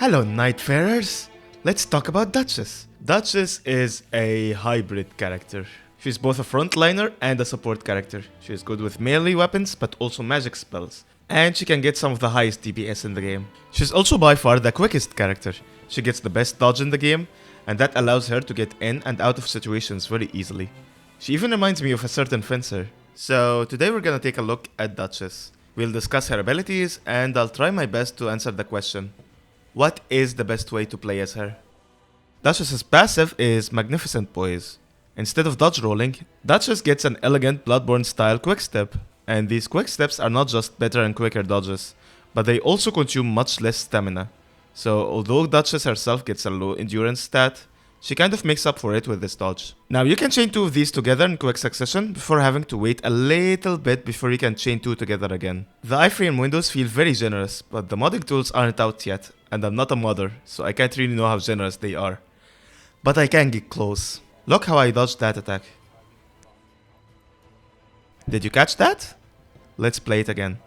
Hello, Nightfarers! Let's talk about Duchess. Duchess is a hybrid character. She's both a frontliner and a support character. She's good with melee weapons, but also magic spells. And she can get some of the highest DPS in the game. She's also by far the quickest character. She gets the best dodge in the game, and that allows her to get in and out of situations very easily. She even reminds me of a certain fencer. So today we're gonna take a look at Duchess. We'll discuss her abilities, and I'll try my best to answer the question: what is the best way to play as her? Duchess's passive is Magnificent Poise. Instead of dodge rolling, Duchess gets an elegant Bloodborne style quickstep. And these quicksteps are not just better and quicker dodges, but they also consume much less stamina. So although Duchess herself gets a low endurance stat, she kind of makes up for it with this dodge. Now you can chain two of these together in quick succession before having to wait a little bit before you can chain two together again. The iframe windows feel very generous, but the modding tools aren't out yet, and I'm not a modder, so I can't really know how generous they are. But I can get close. Look how I dodged that attack. Did you catch that? Let's play it again.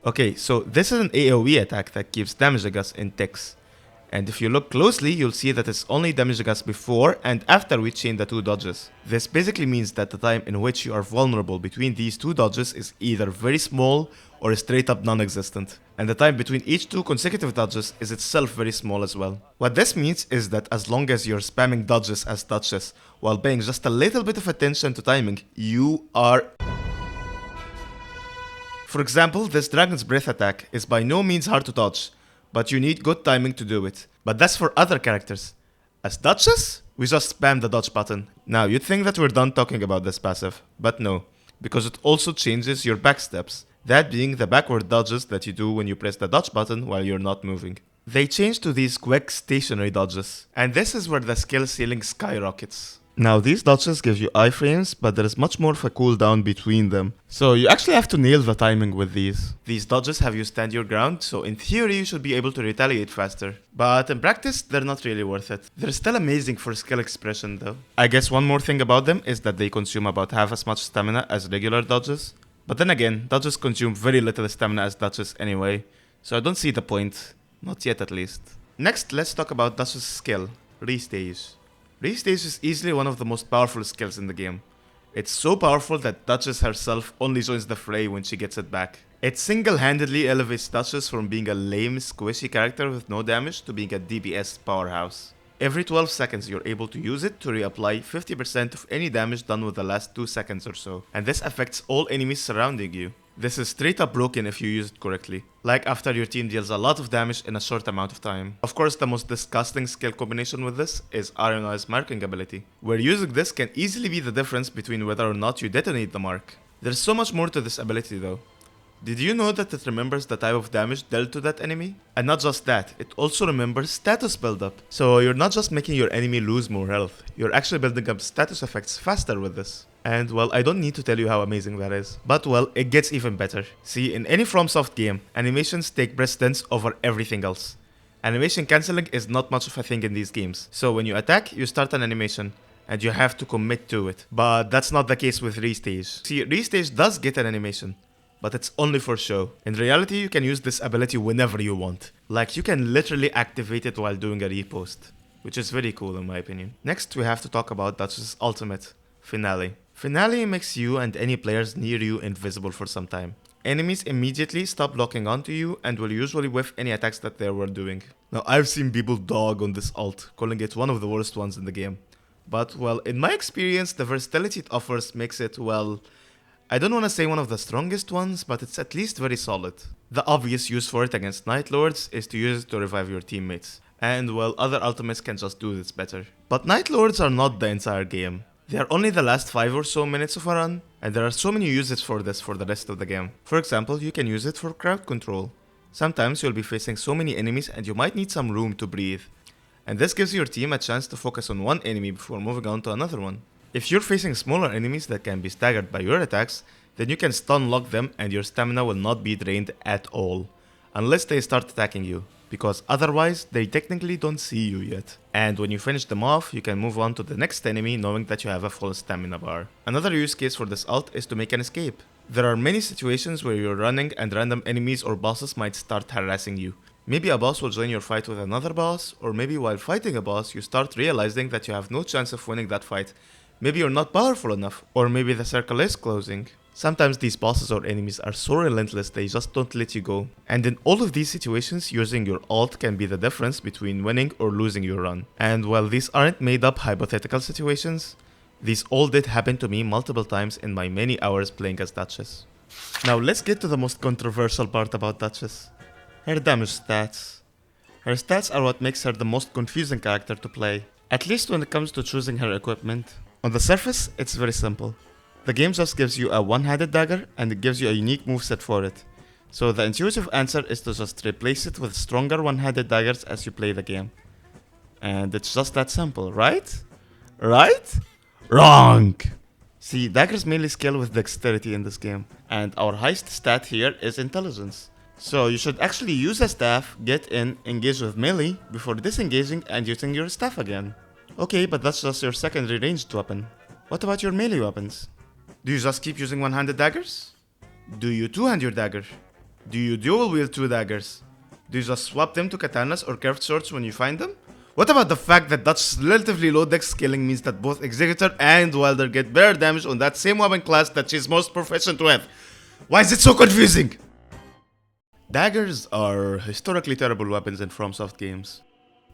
Okay, so this is an AoE attack that keeps damaging us in ticks. And if you look closely, you'll see that it's only damaging us before and after we chain the two dodges. This basically means that the time in which you are vulnerable between these two dodges is either very small or straight up non-existent. And the time between each two consecutive dodges is itself very small as well. What this means is that as long as you're spamming dodges as Duchess while paying just a little bit of attention to timing, you are... For example, this Dragon's Breath attack is by no means hard to dodge, but you need good timing to do it. But that's for other characters. As Duchess, we just spam the dodge button. Now, you'd think that we're done talking about this passive, but no, because it also changes your backsteps, that being the backward dodges that you do when you press the dodge button while you're not moving. They change to these quick stationary dodges, and this is where the skill ceiling skyrockets. Now, these dodges give you iframes, but there is much more of a cooldown between them. So you actually have to nail the timing with these. These dodges have you stand your ground, so in theory you should be able to retaliate faster. But in practice, they're not really worth it. They're still amazing for skill expression though. I guess one more thing about them is that they consume about half as much stamina as regular dodges. But then again, dodges consume very little stamina as Duchess anyway, so I don't see the point. Not yet at least. Next, let's talk about Duchess' skill, Restage. Restage is easily one of the most powerful skills in the game. It's so powerful that Duchess herself only joins the fray when she gets it back. It single-handedly elevates Duchess from being a lame, squishy character with no damage to being a DPS powerhouse. Every 12 seconds you're able to use it to reapply 50% of any damage done with the last 2 seconds or so, and this affects all enemies surrounding you. This is straight up broken if you use it correctly, like after your team deals a lot of damage in a short amount of time. Of course, the most disgusting skill combination with this is Arena's marking ability, where using this can easily be the difference between whether or not you detonate the mark. There's so much more to this ability though. Did you know that it remembers the type of damage dealt to that enemy? And not just that, it also remembers status buildup. So you're not just making your enemy lose more health, you're actually building up status effects faster with this. And well, I don't need to tell you how amazing that is. But well, it gets even better. See, in any FromSoft game, animations take precedence over everything else. Animation cancelling is not much of a thing in these games. So when you attack, you start an animation, and you have to commit to it. But that's not the case with Restage. See, Restage does get an animation, but it's only for show. In reality, you can use this ability whenever you want. Like, you can literally activate it while doing a repost, which is very cool in my opinion. Next, we have to talk about Duchess' ultimate, Finale. Finale makes you and any players near you invisible for some time. Enemies immediately stop locking onto you and will usually whiff any attacks that they were doing. Now, I've seen people dog on this ult, calling it one of the worst ones in the game. But well, in my experience, the versatility it offers makes it, well, I don't want to say one of the strongest ones, but it's at least very solid. The obvious use for it against Night Lords is to use it to revive your teammates. And well, other ultimates can just do this better. But Night Lords are not the entire game. They are only the last 5 or so minutes of a run, and there are so many uses for this for the rest of the game. For example, you can use it for crowd control. Sometimes you'll be facing so many enemies and you might need some room to breathe. And this gives your team a chance to focus on one enemy before moving on to another one. If you're facing smaller enemies that can be staggered by your attacks, then you can stun lock them and your stamina will not be drained at all, unless they start attacking you, because otherwise they technically don't see you yet. And when you finish them off, you can move on to the next enemy knowing that you have a full stamina bar. Another use case for this ult is to make an escape. There are many situations where you're running and random enemies or bosses might start harassing you, Maybe a boss will join your fight with another boss, or maybe while fighting a boss you start realizing that you have no chance of winning that fight. Maybe you're not powerful enough, or maybe the circle is closing. Sometimes these bosses or enemies are so relentless they just don't let you go. And in all of these situations, using your ult can be the difference between winning or losing your run. And while these aren't made up hypothetical situations, these all did happen to me multiple times in my many hours playing as Duchess. Now let's get to the most controversial part about Duchess. Her damage stats. Her stats are what makes her the most confusing character to play, at least when it comes to choosing her equipment. On the surface, it's very simple. The game just gives you a one-handed dagger and it gives you a unique moveset for it. So the intuitive answer is to just replace it with stronger one-handed daggers as you play the game. And it's just that simple, right? Right? Wrong! See, daggers mainly scale with dexterity in this game, and our highest stat here is intelligence. So you should actually use a staff, get in, engage with melee, before disengaging and using your staff again. Okay, but that's just your secondary ranged weapon. What about your melee weapons? Do you just keep using one-handed daggers? Do you two-hand your dagger? Do you dual-wield two daggers? Do you just swap them to katanas or curved swords when you find them? What about the fact that Dutch's relatively low dex scaling means that both Executor and Welder get better damage on that same weapon class that she's most proficient with? Why is it so confusing? Daggers are historically terrible weapons in FromSoft games.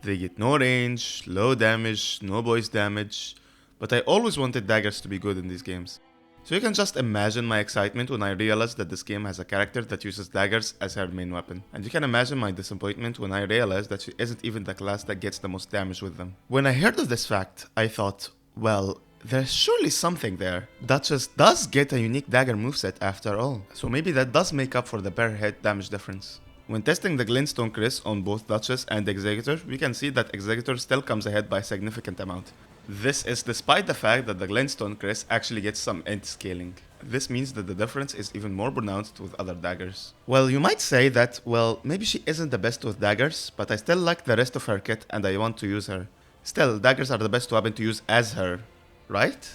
They get no range, low damage, no poise damage, but I always wanted daggers to be good in these games. So you can just imagine my excitement when I realized that this game has a character that uses daggers as her main weapon. And you can imagine my disappointment when I realized that she isn't even the class that gets the most damage with them. When I heard of this fact, I thought, well, there's surely something there. Duchess does get a unique dagger moveset after all, so maybe that does make up for the per hit damage difference. When testing the Glintstone Chris on both Duchess and Executor, we can see that Executor still comes ahead by a significant amount. This is despite the fact that the Glintstone Chris actually gets some int scaling. This means that the difference is even more pronounced with other daggers. Well, you might say that, well, maybe she isn't the best with daggers, but I still like the rest of her kit and I want to use her. Still, daggers are the best weapon to use as her. Right?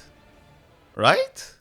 Right?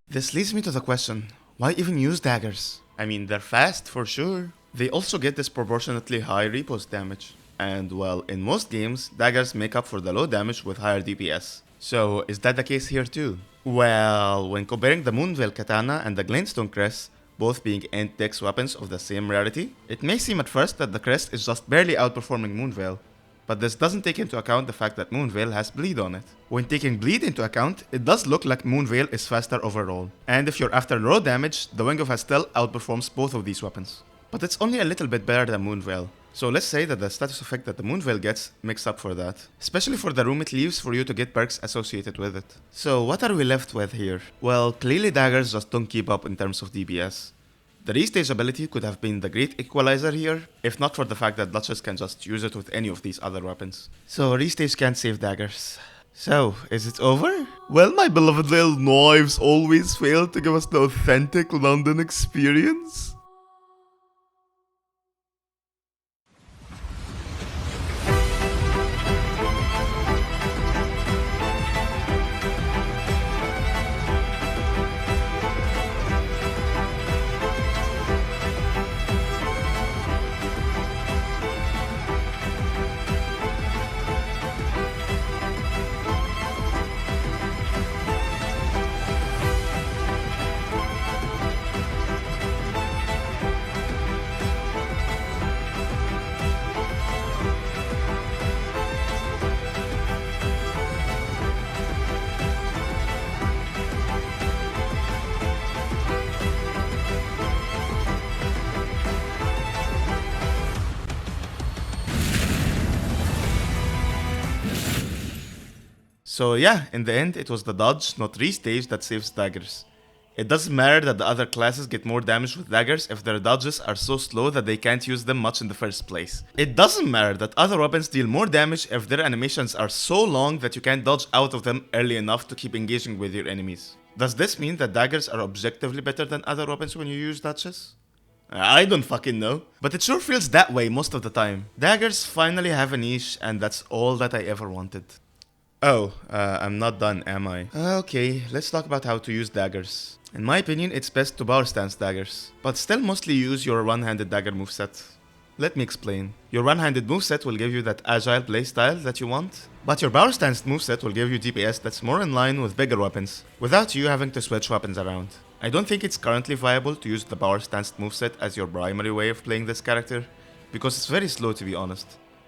This leads me to the question, why even use daggers? I mean, they're fast for sure. They also get disproportionately high repost damage. And well, in most games, daggers make up for the low damage with higher DPS. So, is that the case here too? Well, when comparing the Moonveil Katana and the Glintstone Crest, both being int dex weapons of the same rarity, it may seem at first that the Crest is just barely outperforming Moonveil. But this doesn't take into account the fact that Moonveil has bleed on it. When taking bleed into account, it does look like Moonveil is faster overall. And if you're after raw damage, the Wing of Hastel outperforms both of these weapons. But it's only a little bit better than Moonveil. So let's say that the status effect that the Moonveil gets makes up for that. Especially for the room it leaves for you to get perks associated with it. So what are we left with here? Well, clearly daggers just don't keep up in terms of DPS. The Restage ability could have been the great equalizer here, if not for the fact that Dutchess can just use it with any of these other weapons. So Restage can't save daggers. So, is it over? Well, my beloved little knives always fail to give us the authentic London experience. So yeah, in the end, it was the dodge, not restage, that saves daggers. It doesn't matter that the other classes get more damage with daggers if their dodges are so slow that they can't use them much in the first place. It doesn't matter that other weapons deal more damage if their animations are so long that you can't dodge out of them early enough to keep engaging with your enemies. Does this mean that daggers are objectively better than other weapons when you use Dutchess? I don't fucking know. But it sure feels that way most of the time. Daggers finally have a niche, and that's all that I ever wanted. Oh, I'm not done, am I? Okay, let's talk about how to use daggers. In my opinion, it's best to power stance daggers, but still mostly use your one-handed dagger moveset. Let me explain. Your one-handed moveset will give you that agile playstyle that you want, but your power stance moveset will give you DPS that's more in line with bigger weapons, without you having to switch weapons around. I don't think it's currently viable to use the power stance moveset as your primary way of playing this character, because it's very slow to be honest.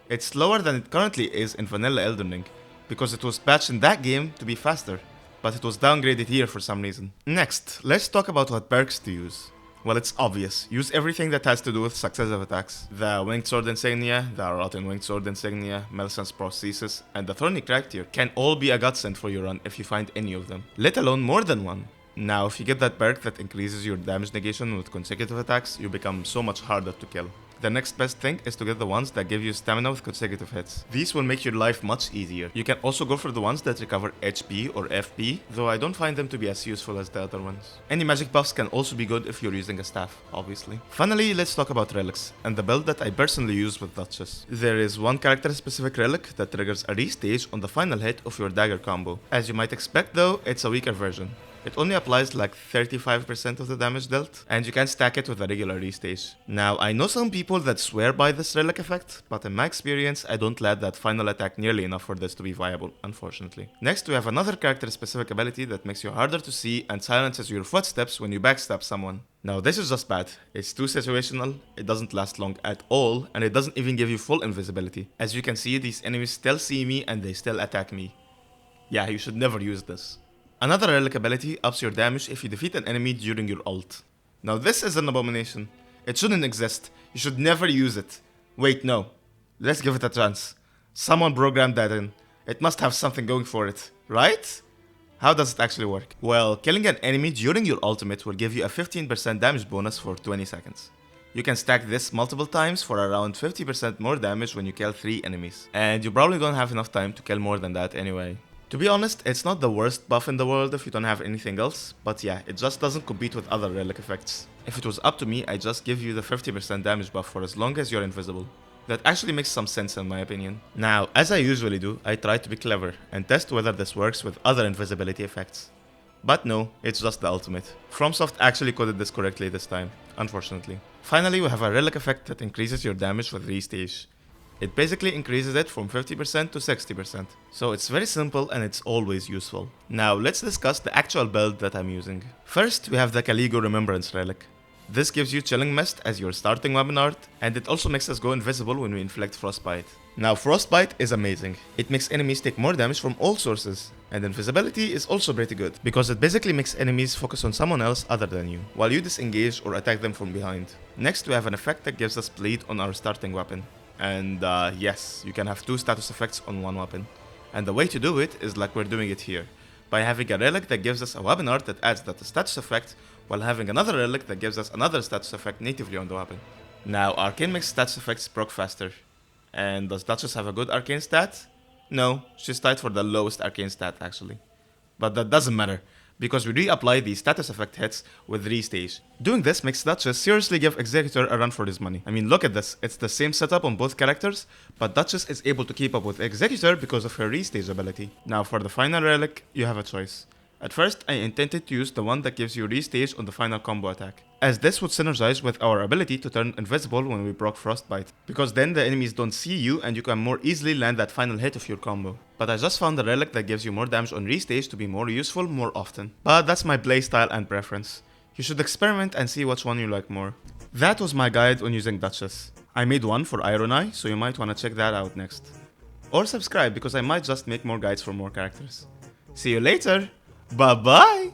It's slower than it currently is in vanilla Elden Ring, because it was patched in that game to be faster, but it was downgraded here for some reason. Next, let's talk about what perks to use. Well, it's obvious. Use everything that has to do with successive attacks. The Winged Sword Insignia, the Rotten Winged Sword Insignia, Melisandre's Prosthesis, and the Thorny Crack Tier can all be a godsend for your run if you find any of them, let alone more than one. Now, if you get that perk that increases your damage negation with consecutive attacks, you become so much harder to kill. The next best thing is to get the ones that give you stamina with consecutive hits. These will make your life much easier. You can also go for the ones that recover HP or FP, though I don't find them to be as useful as the other ones. Any magic buffs can also be good if you're using a staff, obviously. Finally, let's talk about relics, and the build that I personally use with Dutchess. There is one character specific relic that triggers a restage on the final hit of your dagger combo. As you might expect though, it's a weaker version. It only applies like 35% of the damage dealt, and you can stack it with a regular restage. Now, I know some people that swear by this relic effect, but in my experience, I don't let that final attack nearly enough for this to be viable, unfortunately. Next, we have another character-specific ability that makes you harder to see and silences your footsteps when you backstab someone. Now, this is just bad. It's too situational, it doesn't last long at all, and it doesn't even give you full invisibility. As you can see, these enemies still see me and they still attack me. Yeah, you should never use this. Another relic ability ups your damage if you defeat an enemy during your ult. Now this is an abomination. It shouldn't exist. You should never use it. Wait, no. Let's give it a chance. Someone programmed that in. It must have something going for it, right? How does it actually work? Well, killing an enemy during your ultimate will give you a 15% damage bonus for 20 seconds. You can stack this multiple times for around 50% more damage when you kill 3 enemies. And you probably don't have enough time to kill more than that anyway. To be honest, it's not the worst buff in the world if you don't have anything else, but yeah, it just doesn't compete with other relic effects. If it was up to me, I'd just give you the 50% damage buff for as long as you're invisible. That actually makes some sense in my opinion. Now, as I usually do, I try to be clever and test whether this works with other invisibility effects. But no, it's just the ultimate. FromSoft actually coded this correctly this time, unfortunately. Finally, we have a relic effect that increases your damage with Restage. It basically increases it from 50% to 60%. So it's very simple and it's always useful. Now let's discuss the actual build that I'm using. First, we have the Caligo Remembrance Relic. This gives you Chilling Mist as your starting weapon art, and it also makes us go invisible when we inflict Frostbite. Now Frostbite is amazing. It makes enemies take more damage from all sources, and invisibility is also pretty good, because it basically makes enemies focus on someone else other than you, while you disengage or attack them from behind. Next we have an effect that gives us Bleed on our starting weapon. And yes, you can have 2 status effects on one weapon. And the way to do it is like we're doing it here, by having a relic that gives us a weapon art that adds that status effect, while having another relic that gives us another status effect natively on the weapon. Now, Arcane makes status effects proc faster. And does Duchess have a good arcane stat? No, she's tied for the lowest arcane stat actually. But that doesn't matter, because we reapply the status effect hits with Restage. Doing this makes Dutchess seriously give Executor a run for his money. I mean, look at this, it's the same setup on both characters, but Dutchess is able to keep up with Executor because of her Restage ability. Now for the final relic, you have a choice. At first, I intended to use the one that gives you Restage on the final combo attack, as this would synergize with our ability to turn invisible when we proc Frostbite, because then the enemies don't see you and you can more easily land that final hit of your combo. But I just found a relic that gives you more damage on Restage to be more useful more often. But that's my playstyle and preference. You should experiment and see which one you like more. That was my guide on using Dutchess. I made one for Iron Eye, so you might want to check that out next. Or subscribe, because I might just make more guides for more characters. See you later! Bye bye!